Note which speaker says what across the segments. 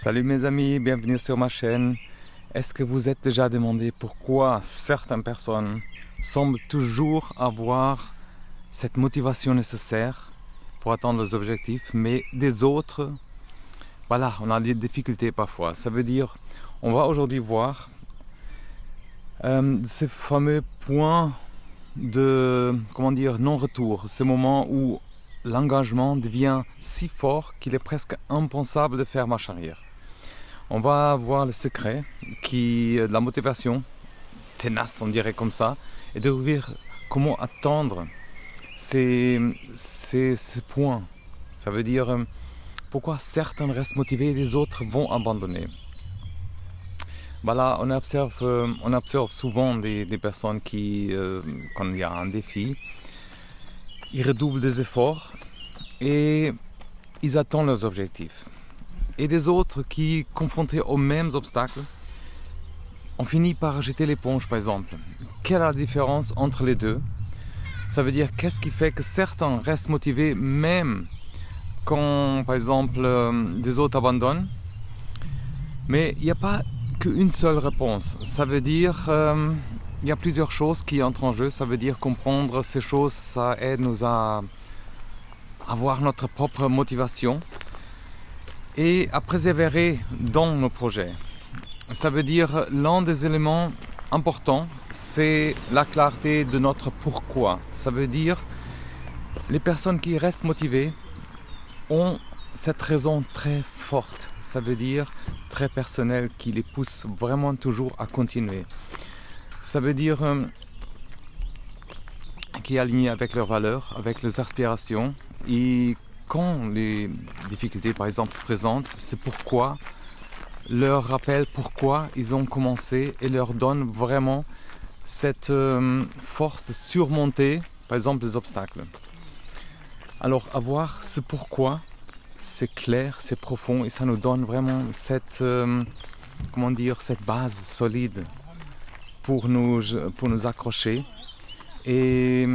Speaker 1: Salut mes amis, bienvenue sur ma chaîne. Est-ce que vous êtes déjà demandé pourquoi certaines personnes semblent toujours avoir cette motivation nécessaire pour atteindre leurs objectifs, mais des autres, voilà, on a des difficultés parfois. Ça veut dire, on va aujourd'hui voir ces fameux points de, non-retour, ce moment où l'engagement devient si fort qu'il est presque impensable de faire marche arrière. On va voir le secret de la motivation tenace, on dirait comme ça, et découvrir comment atteindre ces points. Ça veut dire pourquoi certains restent motivés et les autres vont abandonner. Voilà, on observe souvent des personnes qui, quand il y a un défi, ils redoublent des efforts et ils atteignent leurs objectifs. Et des autres qui, confrontés aux mêmes obstacles, ont fini par jeter l'éponge, par exemple. Quelle est la différence entre les deux? Ça veut dire qu'est-ce qui fait que certains restent motivés même quand, par exemple, des autres abandonnent? Mais il n'y a pas qu'une seule réponse. Ça veut dire il y a plusieurs choses qui entrent en jeu. Ça veut dire comprendre ces choses, ça aide nous à avoir notre propre motivation et à persévérer dans nos projets. Ça veut dire l'un des éléments importants, c'est la clarté de notre pourquoi. Ça veut dire les personnes qui restent motivées ont cette raison très forte. Ça veut dire très personnelle qui les pousse vraiment toujours à continuer. Ça veut dire qui est aligné avec leurs valeurs, avec leurs aspirations. Et quand les difficultés, par exemple, se présentent, c'est pourquoi leur rappelle pourquoi ils ont commencé et leur donne vraiment cette force de surmonter, par exemple, les obstacles. Alors, avoir ce pourquoi, c'est clair, c'est profond et ça nous donne vraiment cette base solide pour nous accrocher. Et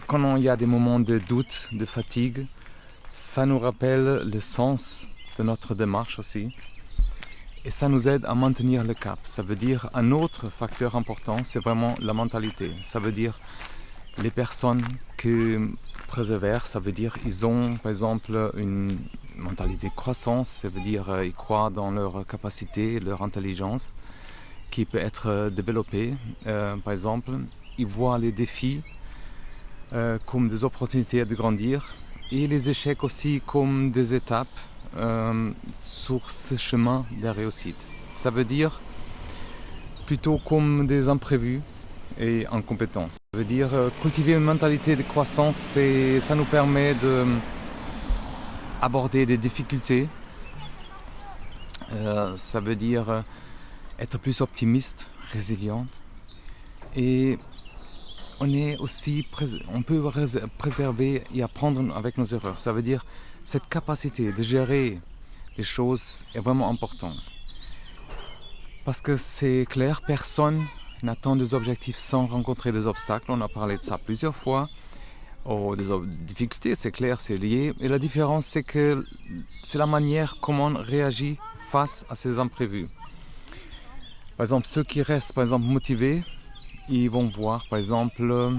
Speaker 1: quand il y a des moments de doute, de fatigue, ça nous rappelle le sens de notre démarche aussi. Et ça nous aide à maintenir le cap. Ça veut dire un autre facteur important, c'est vraiment la mentalité. Ça veut dire les personnes qui persévèrent, ça veut dire ils ont par exemple une mentalité de croissance, ça veut dire ils croient dans leur capacité, leur intelligence qui peut être développée. Par exemple, ils voient les défis comme des opportunités de grandir et les échecs aussi comme des étapes sur ce chemin de réussite. Ça veut dire plutôt comme des imprévus et incompétences. Ça veut dire cultiver une mentalité de croissance, ça nous permet d'aborder des difficultés. Ça veut dire être plus optimiste, résiliente. Et on peut préserver et apprendre avec nos erreurs. Ça veut dire cette capacité de gérer les choses est vraiment importante. Parce que c'est clair, personne n'atteint des objectifs sans rencontrer des obstacles. On a parlé de ça plusieurs fois. Des difficultés, c'est clair, c'est lié. Et la différence, c'est que c'est la manière comment on réagit face à ces imprévus. Par exemple, ceux qui restent motivés, ils vont voir par exemple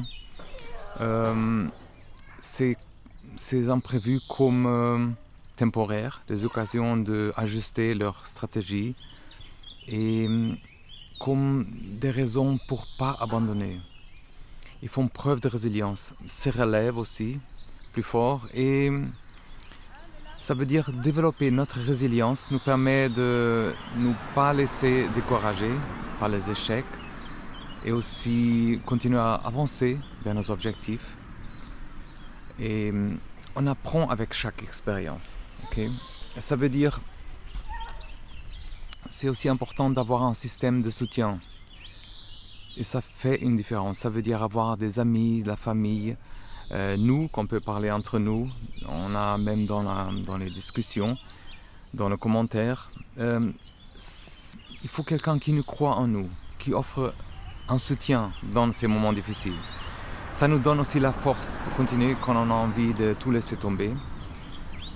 Speaker 1: ces imprévus comme temporaires, des occasions d'ajuster leur stratégie et comme des raisons pour ne pas abandonner. Ils font preuve de résilience, se relèvent aussi plus fort et ça veut dire développer notre résilience nous permet de ne pas laisser décourager par les échecs et aussi continuer à avancer vers nos objectifs. Et on apprend avec chaque expérience. Okay? Ça veut dire c'est aussi important d'avoir un système de soutien. Et ça fait une différence. Ça veut dire avoir des amis, de la famille, nous, qu'on peut parler entre nous. On a même dans les discussions, dans les commentaires. Il faut quelqu'un qui nous croit en nous, qui offre un soutien dans ces moments difficiles. Ça nous donne aussi la force de continuer quand on a envie de tout laisser tomber.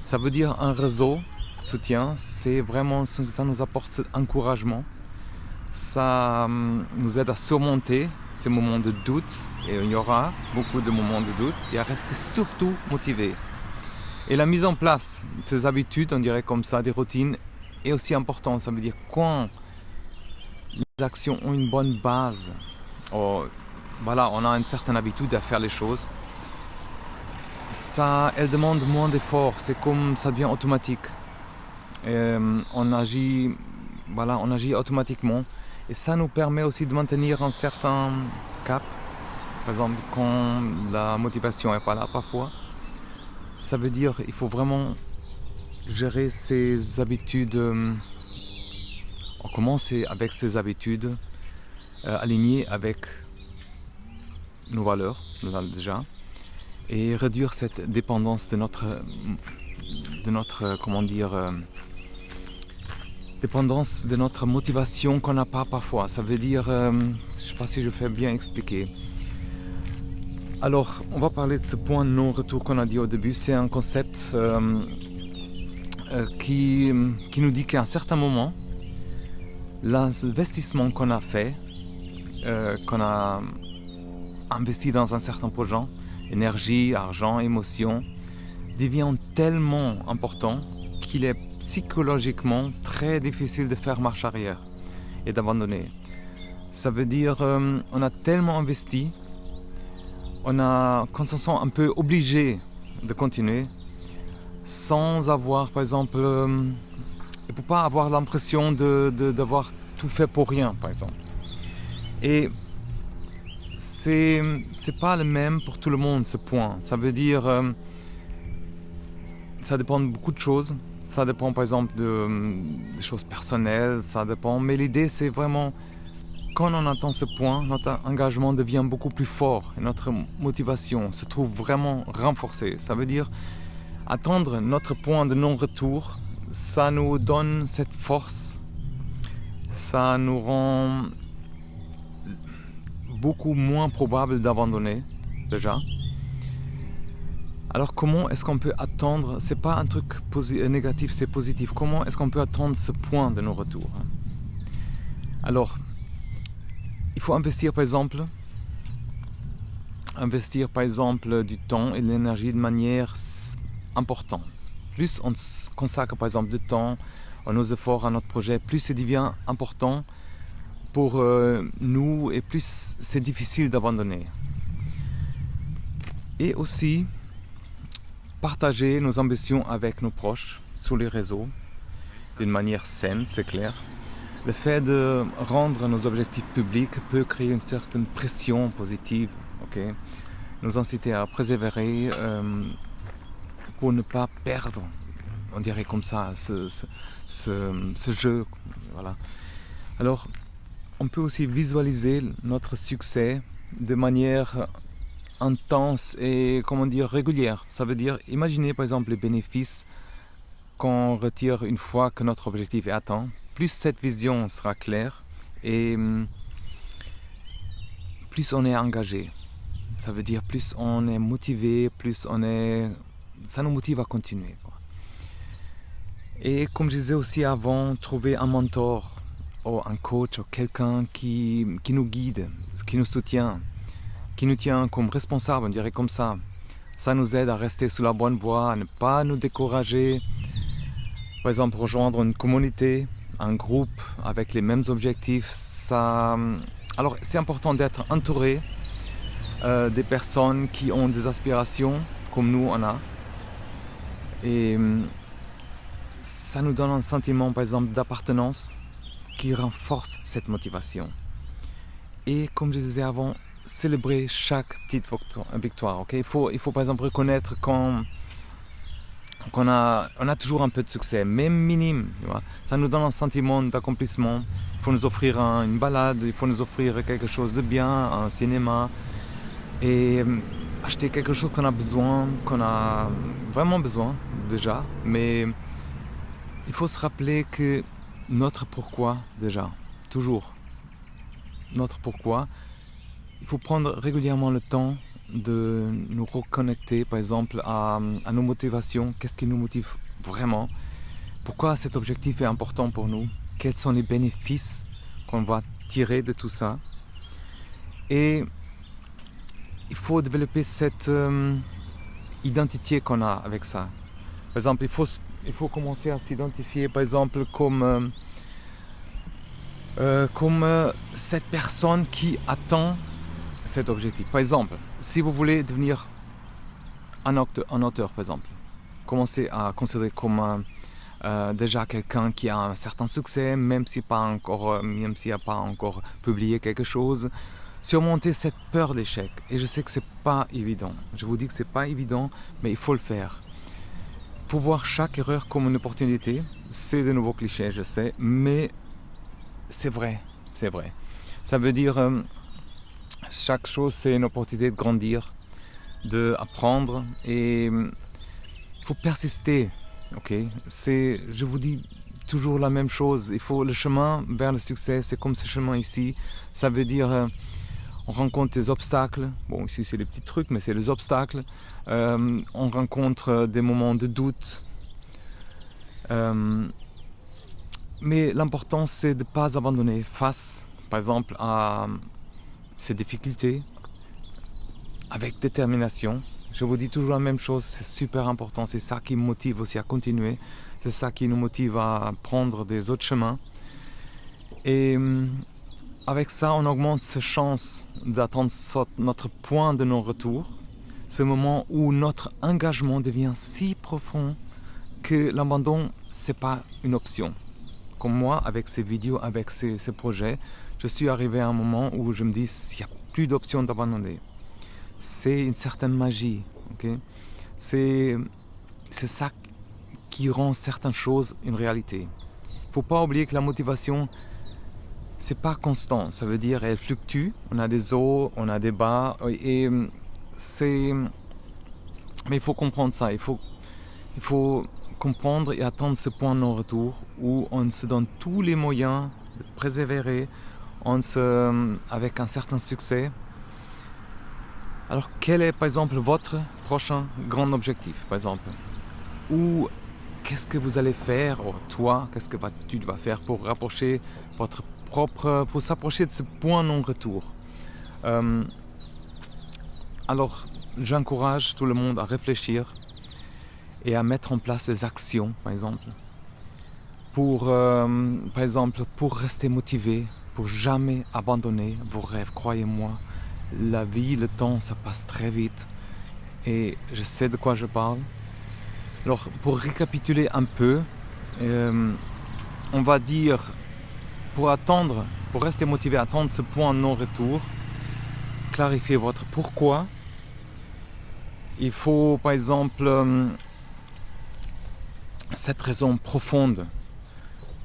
Speaker 1: Ça veut dire un réseau soutien, c'est vraiment, ça nous apporte cet encouragement. Ça nous aide à surmonter ces moments de doute, et il y aura beaucoup de moments de doute, et à rester surtout motivé. Et la mise en place de ces habitudes, on dirait comme ça, des routines, est aussi important. Ça veut dire quand les actions ont une bonne base, voilà, on a une certaine habitude à faire les choses, elle demande moins d'efforts, c'est comme ça devient automatique. On agit automatiquement, et ça nous permet aussi de maintenir un certain cap. Par exemple, quand la motivation n'est pas là parfois, ça veut dire qu'il faut vraiment gérer ses habitudes. On commence avec ses habitudes alignées avec nos valeurs déjà, et réduire cette dépendance de notre dépendance de notre motivation qu'on n'a pas parfois. Ça veut dire, je ne sais pas si je fais bien expliquer. Alors, on va parler de ce point de non-retour qu'on a dit au début. C'est un concept qui nous dit qu'à un certain moment, l'investissement qu'on a fait, qu'on a investi dans un certain projet, énergie, argent, émotion, devient tellement important qu'il est psychologiquement très difficile de faire marche arrière et d'abandonner. Ça veut dire on a tellement investi, qu'on se sent un peu obligé de continuer sans avoir, par exemple, et pour pas avoir l'impression d'avoir tout fait pour rien, par exemple. Et c'est pas le même pour tout le monde, ce point. Ça veut dire ça dépend de beaucoup de choses. Ça dépend par exemple des choses personnelles, ça dépend. Mais l'idée c'est vraiment, quand on atteint ce point, notre engagement devient beaucoup plus fort et notre motivation se trouve vraiment renforcée. Ça veut dire atteindre notre point de non-retour, ça nous donne cette force, ça nous rend beaucoup moins probable d'abandonner déjà. Alors comment est-ce qu'on peut attendre, c'est pas un truc négatif, c'est positif, comment est-ce qu'on peut attendre ce point de non-retour? Alors, il faut investir par exemple du temps et de l'énergie de manière importante. Plus on consacre par exemple du temps à nos efforts, à notre projet, plus ça devient important pour nous et plus c'est difficile d'abandonner. Et aussi, partager nos ambitions avec nos proches sur les réseaux d'une manière saine, c'est clair. Le fait de rendre nos objectifs publics peut créer une certaine pression positive, nous inciter à persévérer pour ne pas perdre, on dirait comme ça, ce jeu. Voilà. Alors, on peut aussi visualiser notre succès de manière intense et régulière. Ça veut dire, imaginez par exemple les bénéfices qu'on retire une fois que notre objectif est atteint. Plus cette vision sera claire et plus on est engagé. Ça veut dire plus on est motivé, ça nous motive à continuer. Et comme je disais aussi avant, trouver un mentor ou un coach ou quelqu'un qui nous guide, qui nous soutient, qui nous tient comme responsable, on dirait comme ça. Ça nous aide à rester sur la bonne voie, à ne pas nous décourager. Par exemple, rejoindre une communauté, un groupe avec les mêmes objectifs. Alors, c'est important d'être entouré des personnes qui ont des aspirations comme nous on a. Et ça nous donne un sentiment, par exemple, d'appartenance qui renforce cette motivation. Et comme je disais avant, célébrer chaque petite victoire. Il faut par exemple reconnaître qu'on a toujours un peu de succès, même minime. Tu vois. Ça nous donne un sentiment d'accomplissement. Il faut nous offrir une balade, il faut nous offrir quelque chose de bien, un cinéma. Et acheter quelque chose qu'on a vraiment besoin déjà. Mais il faut se rappeler que notre pourquoi déjà, toujours. Notre pourquoi. Il faut prendre régulièrement le temps de nous reconnecter, par exemple, à nos motivations. Qu'est-ce qui nous motive vraiment? pourquoi cet objectif est important pour nous, quels sont les bénéfices qu'on va tirer de tout ça. Et il faut développer cette identité qu'on a avec ça. Par exemple, il faut commencer à s'identifier, par exemple, comme cette personne qui attend cet objectif. Par exemple, si vous voulez devenir un auteur, par exemple, commencez à considérer comme déjà quelqu'un qui a un certain succès, même s'il n'a pas encore publié quelque chose. Surmonter cette peur d'échec. Et je sais que c'est pas évident. Je vous dis que c'est pas évident, mais il faut le faire. Faut voir chaque erreur comme une opportunité. C'est de nouveaux clichés, je sais, mais c'est vrai. Ça veut dire chaque chose, c'est une opportunité de grandir, d'apprendre, et il faut persister. Ok, je vous dis toujours la même chose. Il faut le chemin vers le succès. C'est comme ce chemin ici. Ça veut dire on rencontre des obstacles. Bon, ici c'est les petits trucs, mais c'est les obstacles. On rencontre des moments de doute. Mais l'important, c'est de ne pas abandonner face, par exemple, à ces difficultés, avec détermination. Je vous dis toujours la même chose, c'est super important. C'est ça qui me motive aussi à continuer. C'est ça qui nous motive à prendre des autres chemins. Et avec ça, on augmente ses chances d'atteindre notre point de non-retour. Ce moment où notre engagement devient si profond que l'abandon, ce n'est pas une option. Comme moi, avec ces vidéos, avec ces projets, je suis arrivé à un moment où je me dis qu'il n'y a plus d'option d'abandonner. C'est une certaine magie. Okay? C'est ça qui rend certaines choses une réalité. Il ne faut pas oublier que la motivation, c'est pas constant, ça veut dire elle fluctue, on a des hauts, on a des bas, et mais il faut comprendre ça, il faut comprendre et atteindre ce point de non-retour où on se donne tous les moyens de persévérer avec un certain succès. Alors quel est par exemple votre prochain grand objectif par exemple, ou qu'est-ce que vous allez faire, ou toi, qu'est-ce que tu vas faire pour rapprocher pour s'approcher de ce point non-retour. Alors, j'encourage tout le monde à réfléchir et à mettre en place des actions, par exemple, pour rester motivé, pour jamais abandonner vos rêves. Croyez-moi, la vie, le temps, ça passe très vite et je sais de quoi je parle. Alors, pour récapituler un peu, on va dire, pour rester motivé à attendre ce point non-retour, clarifier votre pourquoi. Il faut, par exemple, cette raison profonde,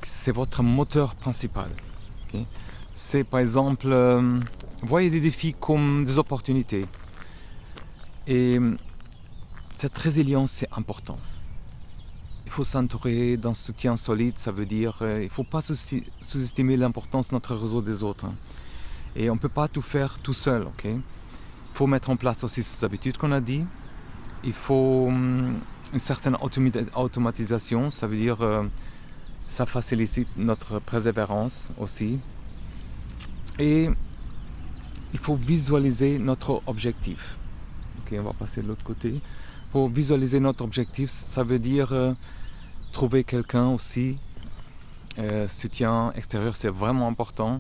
Speaker 1: c'est votre moteur principal. Okay? C'est, par exemple, voyez des défis comme des opportunités. Et cette résilience, c'est important. Il faut s'entourer d'un soutien solide, ça veut dire il ne faut pas sous-estimer l'importance de notre réseau des autres. Et on ne peut pas tout faire tout seul. Okay? Il faut mettre en place aussi ces habitudes qu'on a dit. Il faut une certaine automatisation, ça veut dire ça facilite notre persévérance aussi. Et il faut visualiser notre objectif. Okay, on va passer de l'autre côté. Pour visualiser notre objectif, ça veut dire trouver quelqu'un aussi. Soutien extérieur, c'est vraiment important.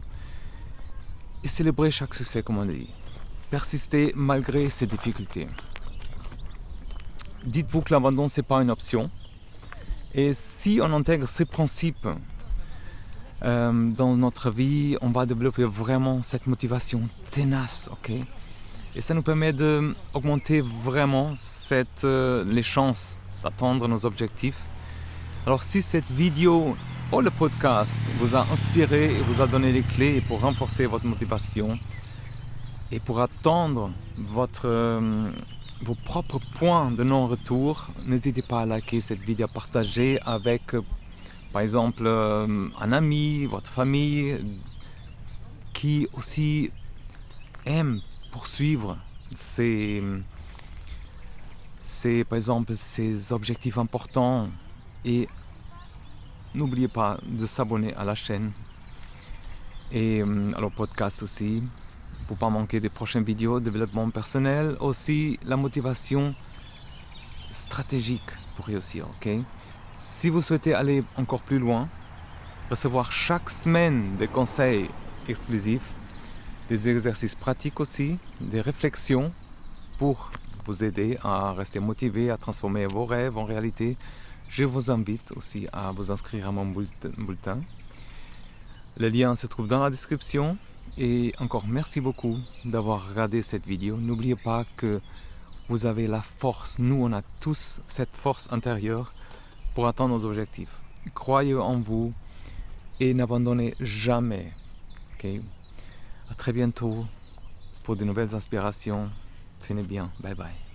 Speaker 1: Et célébrer chaque succès, comme on dit. Persister malgré ses difficultés. Dites-vous que l'abandon, ce n'est pas une option. Et si on intègre ces principes dans notre vie, on va développer vraiment cette motivation tenace. Okay? Et ça nous permet d'augmenter vraiment les chances d'atteindre nos objectifs. Alors si cette vidéo ou le podcast vous a inspiré et vous a donné les clés pour renforcer votre motivation et pour atteindre vos propres points de non-retour, n'hésitez pas à liker cette vidéo, à partager avec par exemple un ami, votre famille qui aussi aime poursuivre par exemple ces objectifs importants et n'oubliez pas de s'abonner à la chaîne et alors podcast aussi, pour ne pas manquer des prochaines vidéos, développement personnel, aussi la motivation stratégique pour réussir, ok? Si vous souhaitez aller encore plus loin, recevoir chaque semaine des conseils exclusifs, des exercices pratiques aussi, des réflexions pour vous aider à rester motivé, à transformer vos rêves en réalité, je vous invite aussi à vous inscrire à mon bulletin. Le lien se trouve dans la description. Et encore merci beaucoup d'avoir regardé cette vidéo. N'oubliez pas que vous avez la force. Nous, on a tous cette force intérieure pour atteindre nos objectifs. Croyez en vous et n'abandonnez jamais. Okay? À très bientôt pour de nouvelles inspirations. Tenez bien. Bye bye.